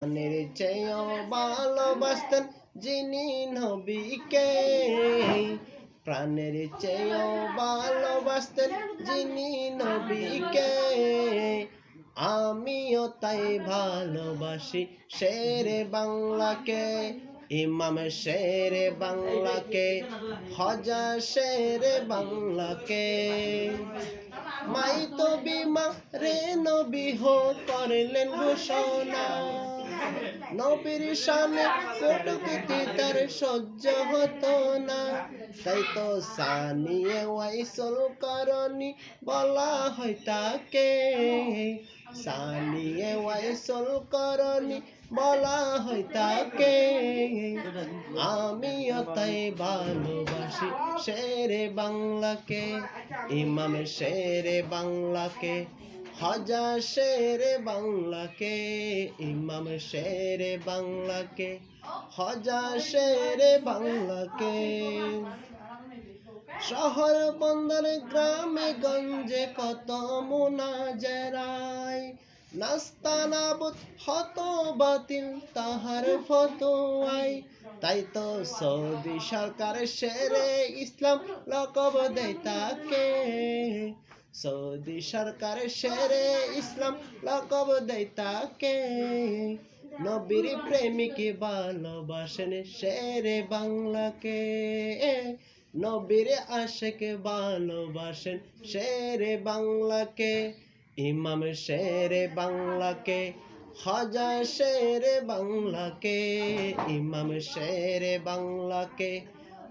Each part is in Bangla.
প্রাণের চেয়েও ভালোবাসতেন যিনি নবীকে, প্রাণের চেয়েও ভালোবাসতেন যিনি নবীকে। আমিও তাই ভালোবাসি শেরে বাংলাকে, ইমাম শেরে বাংলাকে, হজা শেরে বাংলাকে। মাই তো বিমা রে নবী হো করলেন ঘোষণা, নবীর শানে কটুক্তি তার সহ্য হতো না। তাই তো সানিয়ে ওয়াইসল করনি বলা হয় তাকে, সানিয়ে ওয়াইসল করনি বলা হয় তাকে। আমিও তাই ভালোবাসি শেরে বাংলাকে, ইমাম শেরে বাংলাকে, হজা শেরে বাংলাকে, ইমাম শেরে বাংলাকে, হজা শেরে বাংলাকে। শহর বন্দর গ্রামে গঞ্জে কত মুনাজারায়, নাস্তানাবুদ হত বাতিল তাহার ফতোয়ায়। তাই তো সৌদি সরকার শেরে ইসলাম লকব দেয় তাকে, সৌদি সরকার শেরে ইসলাম লকব দেয় তাকে। নবীর প্রেমিক ভালোবাসেন শেরে বাংলাকে, নবীর আশেক ভালোবাসেন শেরে বাংলাকে, ইমাম শেরে বাংলাকে, হজা শেরে বাংলাকে, ইমাম শেরে বাংলাকে,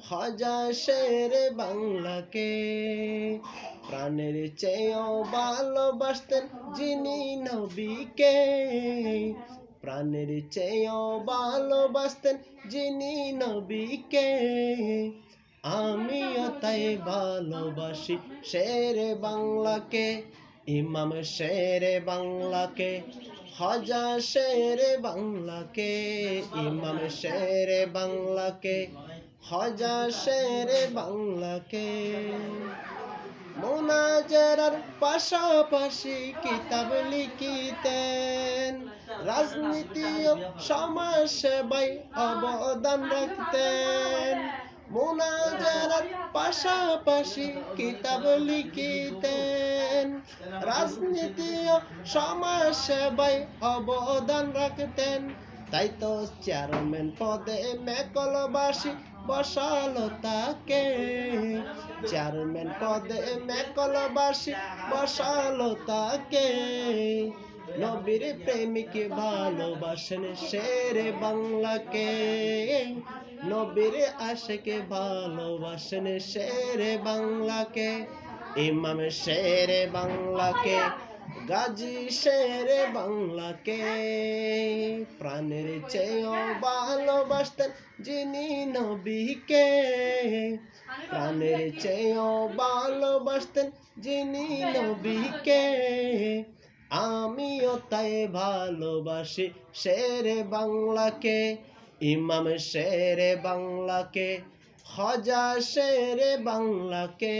হজা শেরে বাংলাকে। প্রাণের চেয়েও ভালোবাসতেন যিনি নবীকে, প্রাণের চেয়েও ভালোবাসতেন যিনি নবীকে। আমিও তাই ভালোবাসি শেরে বাংলাকে, ইমাম শেরে বাংলাকে, হজা শেরে বাংলাকে, ইমাম শেরে বাংলাকে, হজা শেরে বাংলাকে। মুনাজারার পাশাপাশি কিতাব লিখিতেন, রাজনীতি ও সমাজ সেবায় অবদান রাখতেন। মুনাজারার পাশাপাশি কিতাব লিখিতেন, রাজনীতি ও সমাজ সেবায় অবদান রাখতেন। তাই তো চেয়ারম্যান পদে মেকলবাসী বসালো তাকে, চেয়ারম্যান পদে মেকলবাসী বসালো তাকে। নবীর প্রেমিক ভালোবাসেন শেরে বাংলাকে, নবীর আশেকে ভালোবাসেন শেরে বাংলাকে, ইমাম শেরে বাংলাকে, গাজী শেরে বাংলাকে। প্রাণের চেয়েও ভালোবাসতেন যিনি নবীকে, প্রাণের চেয়েও ভালোবাসতেন যিনি নবীকে। আমিও তাই ভালোবাসি শেরে বাংলাকে, ইমাম শেরে বাংলাকে, হজা শেরে বাংলাকে।